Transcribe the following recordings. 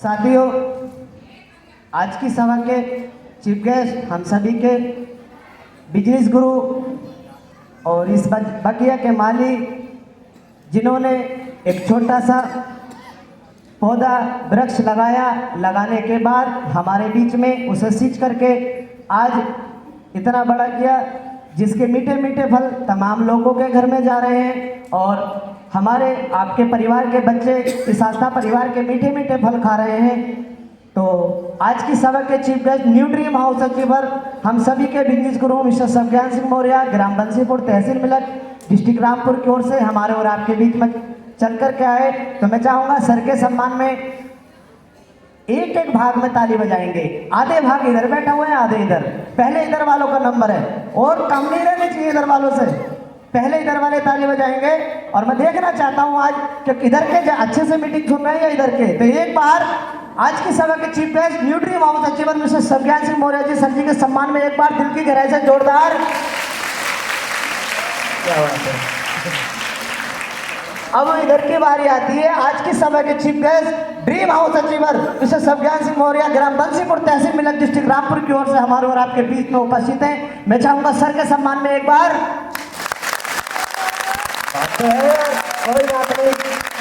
साथियों, आज की सभा के चीफ गेस्ट हम सभी के बिजनेस गुरु और इस बगिया के मालिक, जिन्होंने एक छोटा सा पौधा वृक्ष लगाने के बाद हमारे बीच में उसे सींच करके आज इतना बड़ा किया, जिसके मीठे मीठे फल तमाम लोगों के घर में जा रहे हैं और हमारे आपके परिवार के बच्चे इस आस्था परिवार के मीठे मीठे फल खा रहे हैं। तो आज की सभा के chief guest new dream house achiever हम सभी के बिजनेस गुरु मिस्टर सज्ञान सिंह मौर्य, ग्राम बंसीपुर, तहसील मिलक, डिस्ट्रिक्ट रामपुर की ओर से हमारे और आपके बीच में चल कर के आए। तो मैं चाहूँगा सर के सम्मान में एक एक भाग में ताली बजाएंगे। आधे भाग इधर बैठा हुए हैं, आधे इधर। पहले इधर वालों का नंबर है और कम नहीं रहने चाहिए इधर वालों से। पहले इधर वाले ताली बजाएंगे और मैं देखना चाहता हूं आज कि इधर के अच्छे से मीटिंग सुन रहे हैं या इधर के। तो एक बार आज की सभा के chief guest new dream house achiever mister Sagyan Singh Maurya ji, sir ji के सम्मान में एक बार दिल की गहराई से जोरदार। क्या बात है। अब इधर की बारी आती है आज की सभा के chief guest dream house achiever mister Sagyan Singh Maurya, ग्राम बंसीपुर, तहसील मिलक, डिस्ट्रिक्ट रामपुर की ओर से हमारे और आपके बीच में उपस्थित हैं। मैं चाहूंगा सर के सम्मान में एक बार। कोई बात नहीं,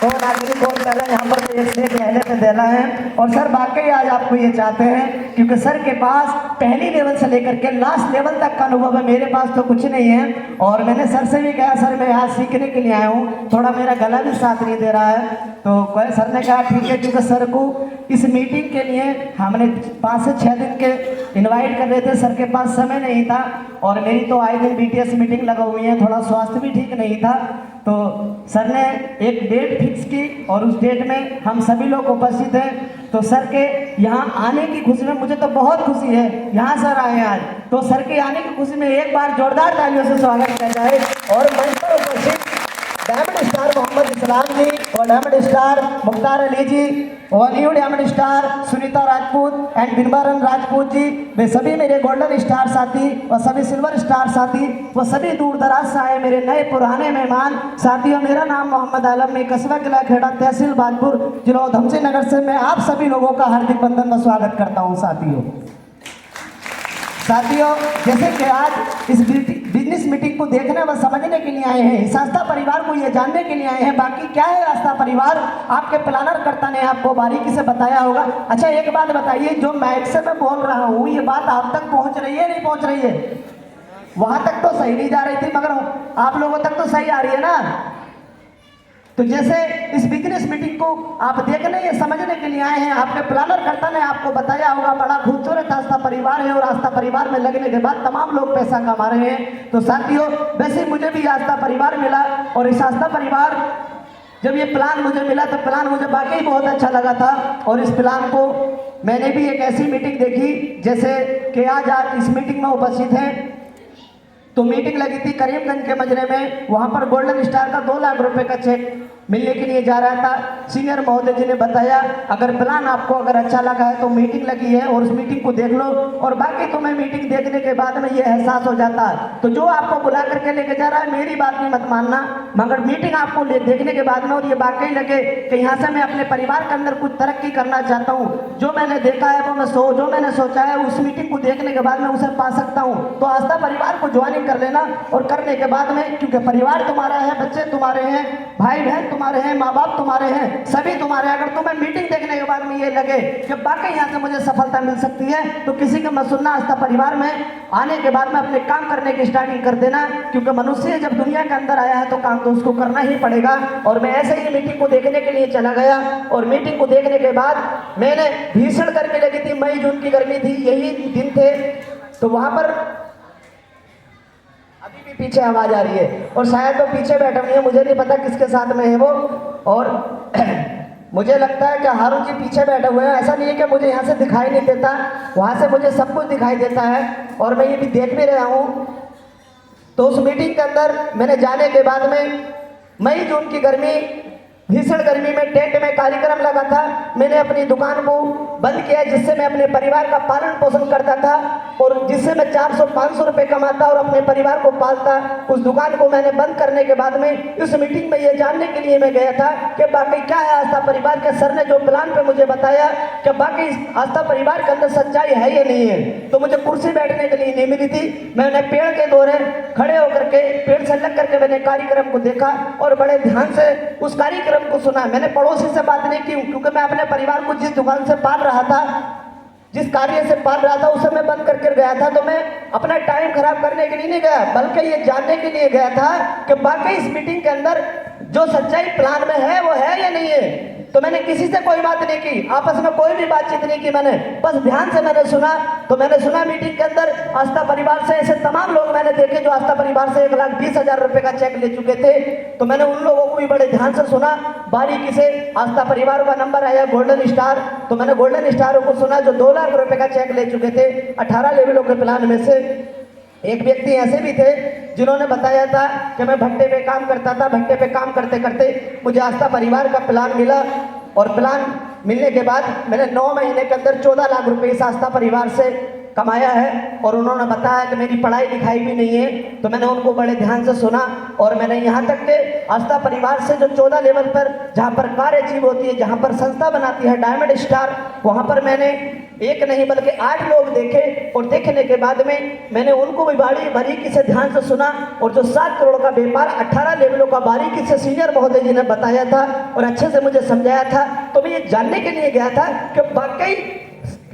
कौन आदमी कौन पहले यहाँ पर एक से पहले पे देना है। और सर वाकई आज आपको ये चाहते हैं क्योंकि सर के पास पहली लेवल से लेकर के लास्ट लेवल तक का अनुभव है। मेरे पास तो कुछ नहीं है और मैंने सर से भी कहा सर मैं यहाँ सीखने के लिए आया हूँ, थोड़ा मेरा गला भी साथ नहीं दे रहा है। तो सर ने कहा ठीक है, क्योंकि सर को इस मीटिंग के लिए हमने 5 से 6 दिन के इन्वाइट कर रहे थे, सर के पास समय नहीं था और मेरी तो आए दिन BTS मीटिंग लगा हुई है, थोड़ा स्वास्थ्य भी ठीक नहीं था। तो सर ने एक डेट फिक्स की और उस डेट में हम सभी लोग उपस्थित हैं। तो सर के यहाँ आने की खुशी में मुझे तो बहुत खुशी है, यहाँ सर आए आज। तो सर के आने की खुशी में एक बार जोरदार तालियों से स्वागत किया जाए। और मंच पर उपस्थित डायमंड स्टार मोहम्मद इस्लाम जी और डायमंड स्टार मुख्तार अली जी और new diamond star Sunita Rajput and बिनबारन राजपूत जी, वे सभी मेरे गोल्डन स्टार साथी और सभी सिल्वर स्टार साथी, वो सभी दूर दराज से आए मेरे नए पुराने मेहमान साथियों। मेरा नाम मोहम्मद आलम, मैं कस्बा किला खेड़ा, तहसील बाजपुर, जिला धमसी नगर से मैं आप सभी लोगों का हार्दिक बंधन में स्वागत करता हूँ। साथियों, जैसे कि आज इस बिजनेस मीटिंग को देखने व समझने के लिए आए हैं, इस आस्था परिवार को ये जानने के लिए आए हैं बाकी क्या है आस्था परिवार, आपके प्लानर कर्ता ने आपको बारीकी से बताया होगा। अच्छा एक बात बताइए, जो माइक से मैं बोल रहा हूँ ये बात आप तक पहुँच रही है नहीं पहुँच रही है? वहां तक तो सही नहीं जा रही थी मगर आप लोगों तक तो सही आ रही है ना। तो जैसे इस बिजनेस मीटिंग को आप देखने या समझने के लिए आए हैं, आपके प्लानर कर्ता ने आपको बताया होगा बड़ा खूबसूरत आस्था परिवार है और आस्था परिवार में लगने के बाद तमाम लोग पैसा कमा रहे हैं। तो साथियों, वैसे मुझे भी आस्था परिवार मिला और इस आस्था परिवार जब ये प्लान मुझे मिला तो प्लान मुझे वाकई बहुत अच्छा लगा था। और इस प्लान को मैंने भी एक ऐसी मीटिंग देखी जैसे कि आज इस मीटिंग में उपस्थित हैं। तो मीटिंग लगी थी करीमगंज के मजरे में, वहां पर गोल्डन स्टार का 2 लाख रुपए का चेक मिलने के लिए जा रहा था। सीनियर महोदय जी ने बताया अगर प्लान आपको अगर अच्छा लगा है तो मीटिंग लगी है और उस मीटिंग को देख लो और बाकी तुम्हें मीटिंग देखने के बाद में ये एहसास हो जाता है। तो जो आपको बुला करके लेके जा रहा है मेरी बात नहीं मत मानना, मगर मीटिंग आपको देखने के बाद में और ये वाकई लगे कि यहाँ से मैं अपने परिवार के अंदर कुछ तरक्की करना चाहता हूँ, जो मैंने देखा है वो जो मैंने सोचा है उस मीटिंग को देखने के बाद में उसे पा सकता हूँ, तो आस्था परिवार को ज्वाइनिंग कर लेना। और करने के बाद में क्योंकि परिवार तुम्हारा है, बच्चे तुम्हारे हैं, भाई बहन तुम्हारे हैं, माँ बाप तुम्हारे हैं, सभी तुम्हारे। अगर तुम्हें मीटिंग देखने के बाद में ये लगे कि बाकी यहाँ से मुझे सफलता मिल सकती है तो किसी का मत सुनना, आस्था परिवार में आने के बाद में अपने काम करने की स्टार्टिंग कर देना, क्योंकि मनुष्य जब दुनिया के अंदर आया है तो काम तो उसको करना ही पड़ेगा। और मैं ऐसे ही मीटिंग को देखने के लिए चला गया और मीटिंग को देखने के बाद मैंने भीषण गर्मी लगी थी, मई जून की गर्मी थी, यही दिन थे। तो वहां पर अभी भी पीछे आवाज आ रही है और शायद वो पीछे बैठा हुई है, मुझे नहीं पता किसके साथ में है वो। और मुझे लगता है कि हारून जी पीछे बैठे हुए हैं। ऐसा नहीं है कि मुझे यहाँ से दिखाई नहीं देता, वहाँ से मुझे सब कुछ दिखाई देता है और मैं ये भी देख भी रहा हूँ। तो उस मीटिंग के अंदर मैंने जाने के बाद में मई जून की गर्मी भीषण गर्मी में टेंट में कार्यक्रम लगा था। मैंने अपनी दुकान को बंद किया जिससे मैं अपने परिवार का पालन पोषण करता था और जिससे मैं 400-500 रुपए कमाता और अपने परिवार को पालता। उस दुकान को मैंने बंद करने के बाद में इस मीटिंग में ये जानने के लिए मैं गया था कि बाकी क्या है आस्था परिवार के। सर ने जो प्लान पे मुझे बताया कि बाकी आस्था परिवार के अंदर सच्चाई है या नहीं है, तो मुझे कुर्सी बैठने के लिए नहीं मिली थी। मैंने पेड़ के दौरे खड़े होकर के पेड़ से लग करके मैंने कार्यक्रम को देखा और बड़े ध्यान से उस कार्यक्रम को सुना। मैंने पड़ोसी से बात नहीं की क्योंकि मैं अपने परिवार को जिस दुकान से पाल रहा था, जिस कार्य से पाल रहा था, उसे मैं बंद करके गया था। तो मैं अपना टाइम खराब करने के लिए नहीं गया बल्कि ये जानने के लिए गया था कि बाकी इस मीटिंग के अंदर जो सच्चाई प्लान में है वो है या नहीं है। तो मैंने किसी से कोई बात नहीं की, आपस में कोई भी बातचीत नहीं की, मैंने बस ध्यान से मैंने सुना। तो मैंने सुना मीटिंग के अंदर आस्था परिवार से ऐसे तमाम लोग मैंने देखे जो आस्था परिवार से 1,20,000 रुपए का चेक ले चुके थे। तो मैंने उन लोगों को भी बड़े ध्यान से सुना, बारीकी से। आस्था परिवार का नंबर आया गोल्डन स्टार, तो मैंने गोल्डन स्टारों को सुना जो 2 लाख रुपए का चेक ले चुके थे 18 लेवलों के प्लान में से। एक व्यक्ति ऐसे भी थे जिन्होंने बताया था कि मैं भट्टे पे काम करता था, भट्टे पे काम करते करते मुझे आस्था परिवार का प्लान मिला और प्लान मिलने के बाद मैंने 9 महीने के अंदर 14 लाख रुपए इस आस्था परिवार से कमाया है। और उन्होंने बताया कि मेरी पढ़ाई लिखाई भी नहीं है। तो मैंने उनको बड़े ध्यान से सुना और मैंने यहाँ तक के आस्था परिवार से जो 14 लेवल पर जहाँ पर कार्य अचीव होती है, जहाँ पर संस्था बनाती है डायमंड स्टार, वहाँ पर मैंने एक नहीं बल्कि 8 लोग देखे। और देखने के बाद में मैंने उनको भी बारीकी से ध्यान से सुना और जो 7 करोड़ का व्यापार 18 लेवलों का बारीकी से सीनियर महोदय जी ने बताया था और अच्छे से मुझे समझाया था। तो मैं ये जानने के लिए गया था कि वाकई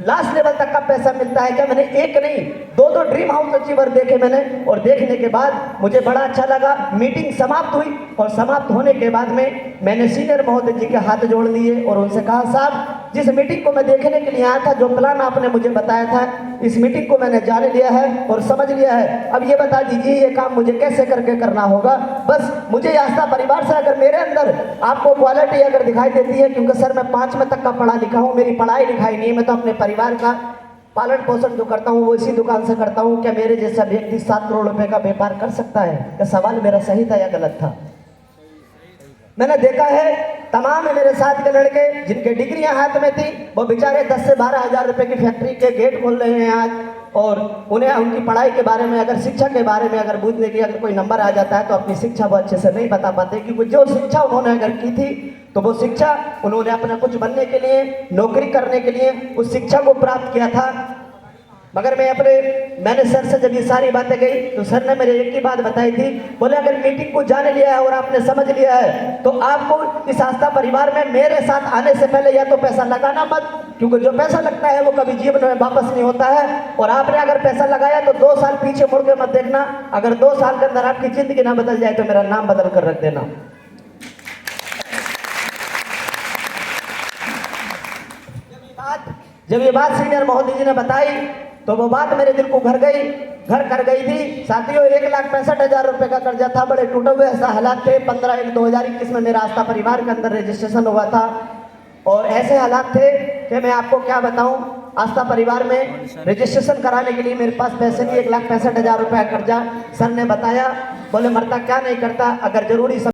लास्ट लेवल तक का पैसा मिलता है क्या। मैंने एक नहीं 2 ड्रीम हाउस अचीवर देखे मैंने और देखने के बाद मुझे बड़ा अच्छा लगा। मीटिंग समाप्त हुई और समाप्त होने के बाद में मैंने सीनियर महोदय जी के हाथ जोड़ दिए और उनसे कहा, साहब जिस मीटिंग को मैं देखने के लिए आया था, जो प्लान आपने मुझे बताया था, इस मीटिंग को मैंने जान लिया है और समझ लिया है। अब ये बता दीजिए ये काम मुझे कैसे करके करना होगा। बस मुझे आस्था परिवार से अगर मेरे अंदर आपको क्वालिटी अगर दिखाई देती है, क्योंकि सर मैं 5वीं तक का पढ़ा लिखा हूँ, मेरी पढ़ाई लिखाई नहीं है, मैं तो अपने परिवार का पालन पोषण जो करता हूँ वो इसी दुकान से करता हूँ। क्या मेरे जैसा व्यक्ति 7 करोड़ रुपए का व्यापार कर सकता है? क्या सवाल मेरा सही था या गलत था? मैंने देखा है तमाम मेरे साथ के लड़के जिनके डिग्रियां हाथ में थी, वो बेचारे 10 से 12 हज़ार रुपए की फैक्ट्री के गेट खोल रहे हैं आज। और उन्हें उनकी पढ़ाई के बारे में, अगर शिक्षा के बारे में अगर पूछने की अगर कोई नंबर आ जाता है तो अपनी शिक्षा वो अच्छे से नहीं बता पाते, क्योंकि जो शिक्षा उन्होंने अगर की थी तो वो शिक्षा उन्होंने अपना कुछ बनने के लिए, नौकरी करने के लिए उस शिक्षा को प्राप्त किया था। मगर मैंने सर से जब ये सारी बातें गई तो सर ने मेरे एक ही बात बताई थी, बोले अगर मीटिंग को जान लिया है और आपने समझ लिया है तो आपको इस आस्था परिवार में मेरे साथ आने से पहले या तो पैसा लगाना मत, क्योंकि जो पैसा लगता है वो कभी जीवन में वापस नहीं होता है। और आपने अगर पैसा लगाया तो 2 साल पीछे मुड़ के मत देखना, अगर 2 साल के अंदर आपकी जिंदगी ना बदल जाए तो मेरा नाम बदल कर रख देना। जब ये बात सीनियर महोदय जी ने बताई तो वो बात मेरे दिल को घर कर गई थी। साथियों 1,65,000 रुपए का कर्जा था, बड़े टूटे हुए ऐसा हालात थे। 15/1/2021 में मेरा आस्था परिवार के अंदर रजिस्ट्रेशन हुआ था और ऐसे हालात थे कि मैं आपको क्या बताऊं। आस्था परिवार में रजिस्ट्रेशन कराने के लिए मेरे पास पैसे नहीं, 1,65,000 रुपए कर्जा। सर ने बताया, बोले मरता क्या नहीं करता, अगर जरूरी